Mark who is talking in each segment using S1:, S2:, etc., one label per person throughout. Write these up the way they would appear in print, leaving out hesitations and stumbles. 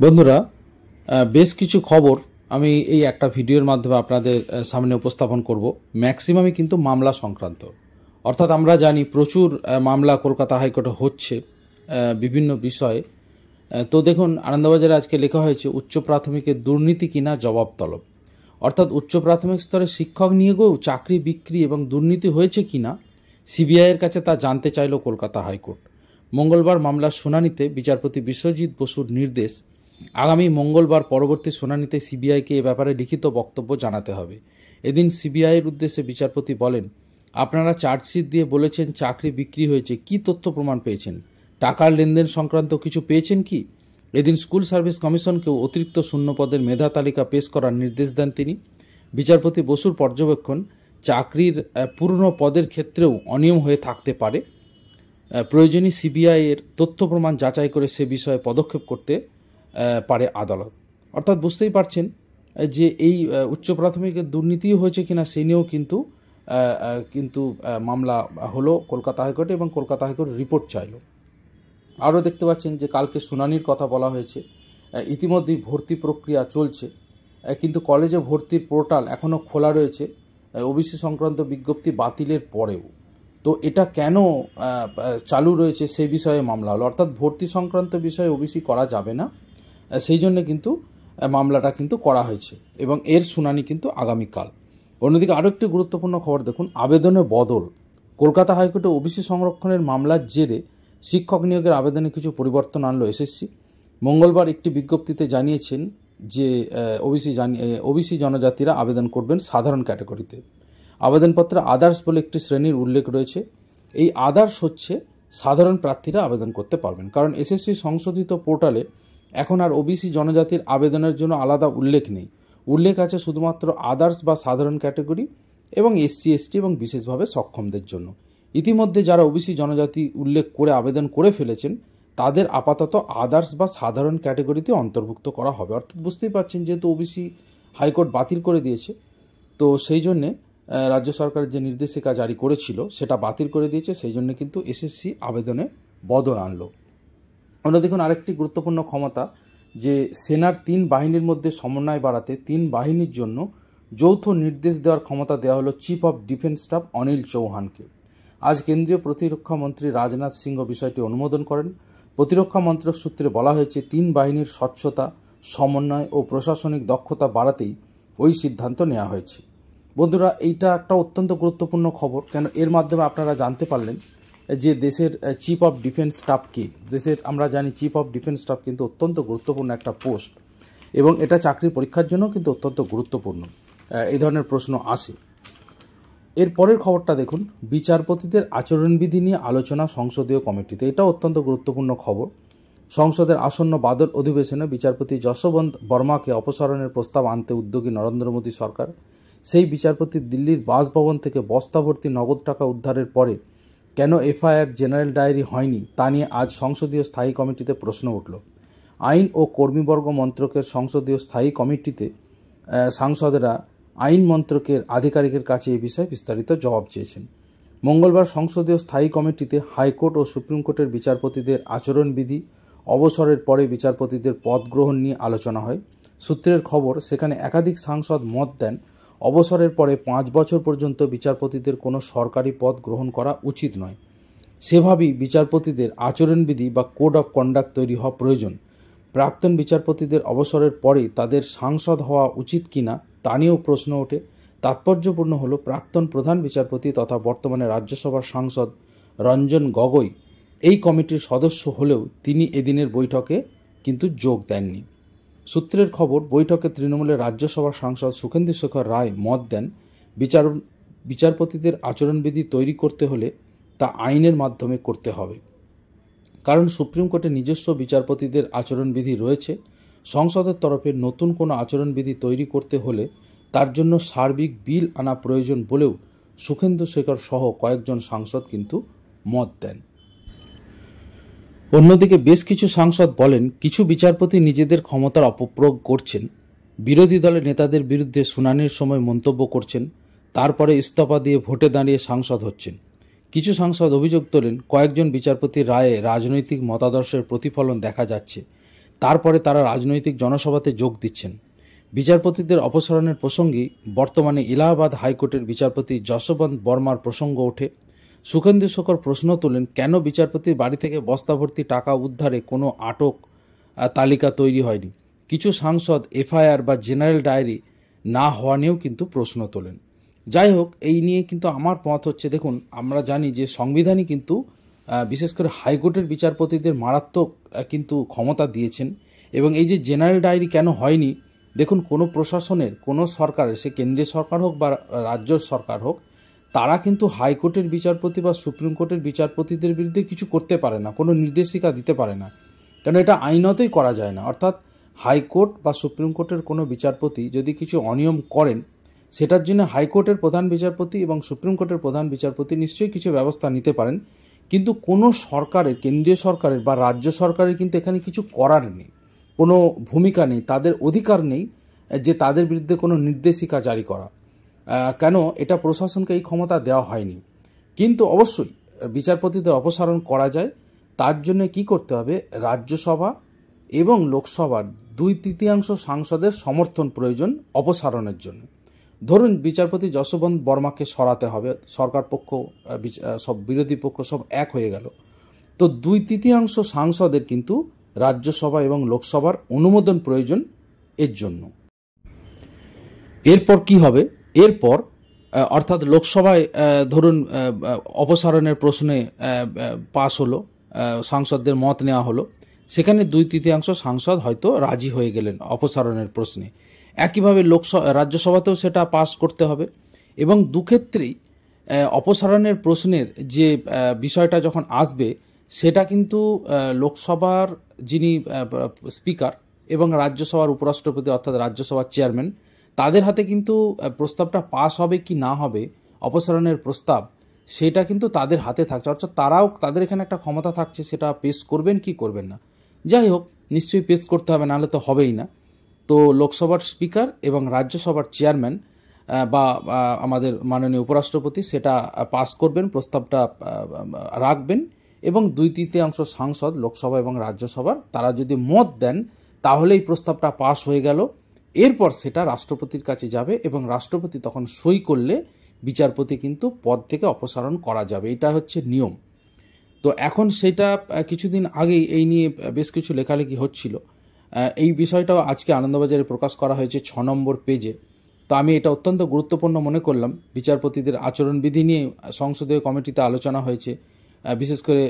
S1: বন্ধুরা, বেশ কিছু খবর আমি এই একটা ভিডিওর মাধ্যমে আপনাদের সামনে উপস্থাপন করব। ম্যাক্সিমামই কিন্তু মামলা সংক্রান্ত। অর্থাৎ আমরা জানি প্রচুর মামলা কলকাতা হাইকোর্টে হচ্ছে বিভিন্ন বিষয়ে। তো দেখুন, আনন্দবাজারে আজকে লেখা হয়েছে উচ্চ প্রাথমিকের দুর্নীতি কিনা জবাব তলব। অর্থাৎ উচ্চ প্রাথমিক স্তরে শিক্ষক নিয়োগেও চাকরি বিক্রি এবং দুর্নীতি হয়েছে কিনা সিবিআইয়ের কাছে তা জানতে চাইল কলকাতা হাইকোর্ট। মঙ্গলবার মামলার শুনানিতে বিচারপতি বিশ্বজিৎ বসুর নির্দেশ, আগামী মঙ্গলবার পরবর্তী শুনানিতে সিবিআইকে এ ব্যাপারে লিখিত বক্তব্য জানাতে হবে। এদিন সিবিআইয়ের উদ্দেশ্যে বিচারপতি বলেন, আপনারা চার্জশিট দিয়ে বলেছেন চাকরি বিক্রি হয়েছে, কি তথ্য প্রমাণ পেয়েছেন? টাকার লেনদেন সংক্রান্ত কিছু পেয়েছেন কি? এদিন স্কুল সার্ভিস কমিশনকেও অতিরিক্ত শূন্যপদের মেধা তালিকা পেশ করার নির্দেশ দেন তিনি। বিচারপতি বসুর পর্যবেক্ষণ, চাকরির পুরনো পদের ক্ষেত্রেও অনিয়ম হয়ে থাকতে পারে। প্রয়োজনে সিবিআইয়ের তথ্য প্রমাণ যাচাই করে সে বিষয়ে পদক্ষেপ করতে পারে আদালত। অর্থাৎ বুঝতেই পারছেন যে এই উচ্চ প্রাথমিকের দুর্নীতিও হয়েছে কিনা সেই নিয়েও কিন্তু মামলা হলো কলকাতা হাইকোর্টে এবং কলকাতা হাইকোর্ট রিপোর্ট চাইল। আরও দেখতে পাচ্ছেন যে কালকে শুনানির কথা বলা হয়েছে। ইতিমধ্যেই ভর্তি প্রক্রিয়া চলছে, কিন্তু কলেজে ভর্তির পোর্টাল এখনও খোলা রয়েছে ওবিসি সংক্রান্ত বিজ্ঞপ্তি বাতিলের পরেও। তো এটা কেন চালু রয়েছে সেই বিষয়ে মামলা হলো। অর্থাৎ ভর্তি সংক্রান্ত বিষয়ে ওবিসি করা যাবে না, সেই জন্য কিন্তু মামলাটা কিন্তু করা হয়েছে এবং এর শুনানি কিন্তু আগামীকাল। অন্যদিকে আরও একটি গুরুত্বপূর্ণ খবর দেখুন, আবেদনে বদল। কলকাতা হাইকোর্টে ওবিসি সংরক্ষণের মামলার জেরে শিক্ষক নিয়োগের আবেদনে কিছু পরিবর্তন আনলো এসএসসি। মঙ্গলবার একটি বিজ্ঞপ্তিতে জানিয়েছেন যে ওবিসি জনজাতিরা আবেদন করবেন সাধারণ ক্যাটাগরিতে। আবেদনপত্রে আদার্স বলে একটি শ্রেণীর উল্লেখ রয়েছে। এই আদার্স হচ্ছে সাধারণ প্রার্থীরা আবেদন করতে পারবেন, কারণ এসএসসি সংশোধিত পোর্টালে এখন আর ওবিসি জনজাতির আবেদনের জন্য আলাদা উল্লেখ নেই। উল্লেখ আছে শুধুমাত্র আদার্স বা সাধারণ ক্যাটাগরি এবং এসসি এসটি এবং বিশেষভাবে সক্ষমদের জন্য। ইতিমধ্যে যারা ওবিসি জনজাতি উল্লেখ করে আবেদন করে ফেলেছেন তাদের আপাতত আদার্স বা সাধারণ ক্যাটাগরিতে অন্তর্ভুক্ত করা হবে। অর্থাৎ বুঝতেই পারছেন, যেহেতু ওবিসি হাইকোর্ট বাতিল করে দিয়েছে, তো সেই জন্যে রাজ্য সরকার যে নির্দেশিকা জারি করেছিল সেটা বাতিল করে দিয়েছে, সেই জন্য কিন্তু এসএসসি আবেদনে বদল আনলো। দেখুন আরেকটি গুরুত্বপূর্ণ ক্ষমতা, যে সেনার 3 বাহিনীর মধ্যে সমন্বয় বাড়াতে 3 বাহিনীর জন্য যৌথ নির্দেশ দেওয়ার ক্ষমতা দেওয়া হলো chief of defence staff Anil চৌহানকে। আজ কেন্দ্রীয় প্রতিরক্ষা মন্ত্রী রাজনাথ সিংহ বিষয়টি অনুমোদন করেন। প্রতিরক্ষা মন্ত্রক সূত্রে বলা হয়েছে 3 বাহিনীর স্বচ্ছতা, সমন্বয় ও প্রশাসনিক দক্ষতা বাড়াতেই ওই সিদ্ধান্ত নেওয়া হয়েছে। বন্ধুরা, এইটা একটা অত্যন্ত গুরুত্বপূর্ণ খবর, কেন এর মাধ্যমে আপনারা জানতে পারলেন যে দেশের চিফ অফ ডিফেন্স স্টাফ কে। আমরা জানি চিফ অফ ডিফেন্স স্টাফ কিন্তু অত্যন্ত গুরুত্বপূর্ণ একটা পোস্ট এবং এটা চাকরির পরীক্ষার জন্য কিন্তু অত্যন্ত গুরুত্বপূর্ণ। এই ধরনের প্রশ্ন আসে। এর পরের খবরটা দেখুন, বিচারপতিদের আচরণবিধি নিয়ে আলোচনা সংসদীয় কমিটিতে। এটা অত্যন্ত গুরুত্বপূর্ণ খবর। সংসদের আসন্ন বাদল অধিবেশনে বিচারপতি যশবন্ত বর্মাকে অপসারণের প্রস্তাব আনতে উদ্যোগী নরেন্দ্র মোদী সরকার। সেই বিচারপতি দিল্লির বাসভবন থেকে বস্তা ভর্তি নগদ টাকা উদ্ধারের পরে কেন এফআইআর জেনারেল ডায়েরি হয়নি তা নিয়ে আজ সংসদীয় স্থায়ী কমিটিতে প্রশ্ন উঠল। আইন ও কর্মীবর্গ মন্ত্রকের সংসদীয় স্থায়ী কমিটিতে সাংসদরা আইন মন্ত্রকের আধিকারিকের কাছে এ বিষয়ে বিস্তারিত জবাব চেয়েছেন। মঙ্গলবার সংসদীয় স্থায়ী কমিটিতে হাইকোর্ট ও সুপ্রিম কোর্টের বিচারপতিদের আচরণবিধি, অবসরের পরে বিচারপতিদের পদ গ্রহণ নিয়ে আলোচনা হয়। সূত্রের খবর, সেখানে একাধিক সাংসদ মত দেন অবসরের পরে 5 বছর পর্যন্ত বিচারপতিদের কোনো সরকারি পদ গ্রহণ করা উচিত নয়। সেভাবেই বিচারপতিদের আচরণবিধি বা কোড অফ কন্ডাক্ট তৈরি হওয়া প্রয়োজন। প্রাক্তন বিচারপতিদের অবসরের পরেই তাদের সাংসদ হওয়া উচিত কিনা তা নিয়েও প্রশ্ন ওঠে। তাৎপর্যপূর্ণ হল, প্রাক্তন প্রধান বিচারপতি তথা বর্তমানে রাজ্যসভার সাংসদ রঞ্জন গগৈ এই কমিটির সদস্য হলেও তিনি এদিনের বৈঠকে কিন্তু যোগ দেননি। সূত্রের খবর, বৈঠকে তৃণমূলের রাজ্যসভার সাংসদ সুখেন্দু শেখর রায় মত দেন বিচারপতিদের আচরণবিধি তৈরি করতে হলে তা আইনের মাধ্যমে করতে হবে, কারণ সুপ্রিম কোর্টে নিজস্ব বিচারপতিদের আচরণবিধি রয়েছে। সংসদের তরফে নতুন কোনো আচরণবিধি তৈরি করতে হলে তার জন্য সার্বিক বিল আনা প্রয়োজন বলেও সুখেন্দু শেখর সহ কয়েকজন সাংসদ কিন্তু মত দেন। অন্যদিকে বেশ কিছু সাংসদ বলেন, কিছু বিচারপতি নিজেদের ক্ষমতার অপপ্রয়োগ করছেন, বিরোধী দলের নেতাদের বিরুদ্ধে শুনানির সময় মন্তব্য করছেন, তারপরে ইস্তফা দিয়ে ভোটে দাঁড়িয়ে সাংসদ হচ্ছেন। কিছু সাংসদ অভিযোগ তোলেন, কয়েকজন বিচারপতির রায়ে রাজনৈতিক মতাদর্শের প্রতিফলন দেখা যাচ্ছে। তারপরে তারা রাজনৈতিক জনসভাতে যোগ দিচ্ছেন। বিচারপতিদের অপসারণের প্রসঙ্গে বর্তমানে এলাহাবাদ হাইকোর্টের বিচারপতি যশবন্ত বর্মার প্রসঙ্গ ওঠে। সুখেন্দু শেখর প্রশ্ন তোলেন, কেন বিচারপতির বাড়ি থেকে বস্তা ভর্তি টাকা উদ্ধারে কোনো আটক তালিকা তৈরি হয়নি। কিছু সাংসদ এফআইআর বা জেনারেল ডায়েরি না হওয়া নিয়েও কিন্তু প্রশ্ন তোলেন। যাই হোক, এই নিয়ে কিন্তু আমার মত হচ্ছে, দেখুন আমরা জানি যে সংবিধানই কিন্তু বিশেষ করে হাইকোর্টের বিচারপতিদের মারাত্মক কিন্তু ক্ষমতা দিয়েছেন। এবং এই যে জেনারেল ডায়েরি কেন হয়নি, দেখুন কোনো প্রশাসনের, কোনো সরকারের, সে কেন্দ্রীয় সরকার হোক বা রাজ্য সরকার হোক, তারা কিন্তু হাইকোর্টের বিচারপতি বা সুপ্রিম কোর্টের বিচারপতিদের বিরুদ্ধে কিছু করতে পারে না, কোনো নির্দেশিকা দিতে পারে না, কেন এটা আইনতই করা যায় না। অর্থাৎ হাইকোর্ট বা সুপ্রিম কোর্টের কোনো বিচারপতি যদি কিছু অনিয়ম করেন, সেটার জন্য হাইকোর্টের প্রধান বিচারপতি এবং সুপ্রিম কোর্টের প্রধান বিচারপতি নিশ্চয়ই কিছু ব্যবস্থা নিতে পারেন, কিন্তু কোনো সরকারের, কেন্দ্রীয় সরকারের বা রাজ্য সরকারের কিন্তু এখানে কিছু করার নেই, কোনো ভূমিকা নেই, তাদের অধিকার নেই যে তাদের বিরুদ্ধে কোনো নির্দেশিকা জারি করা। কেন এটা প্রশাসনকে এই ক্ষমতা দেওয়া হয়নি। কিন্তু অবশ্যই বিচারপতিদের অপসারণ করা যায়, তার জন্য কি করতে হবে, রাজ্যসভা এবং লোকসভার 2/3 সাংসদের সমর্থন প্রয়োজন অপসারণের জন্য। ধরুন বিচারপতি যশবন্ত বর্মাকে সরাতে হবে, সরকার পক্ষ সব বিরোধী পক্ষ সব এক হয়ে গেল, তো 2/3 সাংসদের কিন্তু রাজ্যসভা এবং লোকসভার অনুমোদন প্রয়োজন এর জন্য। এরপর কি হবে, এরপর অর্থাৎ লোকসভায় ধরুন অপসারণের প্রশ্নে পাশ হলো, সাংসদদের মত নেওয়া হলো, সেখানে 2/3 সাংসদ হয়তো রাজি হয়ে গেলেন অপসারণের প্রশ্নে। একইভাবে রাজ্যসভাতেও সেটা পাস করতে হবে। এবং দুক্ষেত্রেই অপসারণের প্রশ্নের যে বিষয়টা যখন আসবে, সেটা কিন্তু লোকসভার যিনি স্পিকার এবং রাজ্যসভার উপরাষ্ট্রপতি অর্থাৎ রাজ্যসভার চেয়ারম্যান, তাদের হাতে কিন্তু প্রস্তাবটা পাস হবে কি না হবে, অপসারণের প্রস্তাব, সেটা কিন্তু তাদের হাতে থাকছে। অর্থাৎ তারাও, তাদের এখানে একটা ক্ষমতা থাকছে, সেটা পেশ করবেন কি করবেন না। যাই হোক, নিশ্চয়ই পেশ করতে হবে, নাহলে তো হবেই না। তো লোকসভার স্পিকার এবং রাজ্যসভার চেয়ারম্যান বা আমাদের মাননীয় উপরাষ্ট্রপতি সেটা পাস করবেন, প্রস্তাবটা রাখবেন, এবং 2/3 সাংসদ লোকসভা এবং রাজ্যসভার তারা যদি মত দেন, তাহলে এই প্রস্তাবটা পাস হয়ে গেল। এরপর সেটা রাষ্ট্রপতির কাছে যাবে এবং রাষ্ট্রপতি তখন সই করলে বিচারপতি কিন্তু পদ থেকে অপসারণ করা যাবে। এটা হচ্ছে নিয়ম। তো এখন সেটা কিছুদিন আগেই এই নিয়ে বেশ কিছু লেখালেখি হচ্ছিল। এই বিষয়টাও আজকে আনন্দবাজারে প্রকাশ করা হয়েছে 6 নম্বর পেজে। তো আমি এটা অত্যন্ত গুরুত্বপূর্ণ মনে করলাম। বিচারপতিদের আচরণবিধি নিয়ে সংসদীয় কমিটিতে আলোচনা হয়েছে। বিশেষ করে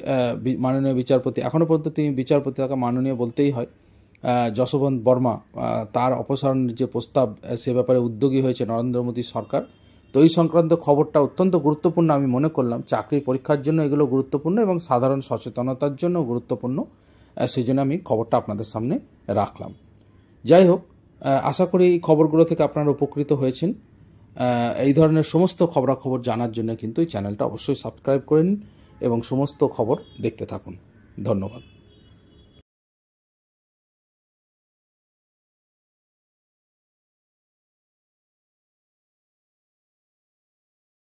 S1: মাননীয় বিচারপতি, এখনও পর্যন্ত তিনি বিচারপতি, তাকে মাননীয় বলতেই হয়, যশবন্ত বর্মা, তার অপসারণের যে প্রস্তাব, সে ব্যাপারে উদ্যোগী হয়েছে নরেন্দ্র মোদী সরকার। তো এই সংক্রান্ত খবরটা অত্যন্ত গুরুত্বপূর্ণ আমি মনে করলাম। চাকরির পরীক্ষার জন্য এগুলো গুরুত্বপূর্ণ এবং সাধারণ সচেতনতার জন্য গুরুত্বপূর্ণ, সেই জন্য আমি খবরটা আপনাদের সামনে রাখলাম। যাই হোক, আশা করি এই খবরগুলো থেকে আপনারা উপকৃত হয়েছেন। এই ধরনের সমস্ত খবরাখবর জানার জন্য কিন্তু এই চ্যানেলটা অবশ্যই সাবস্ক্রাইব করে নিন এবং সমস্ত খবর দেখতে থাকুন। ধন্যবাদ।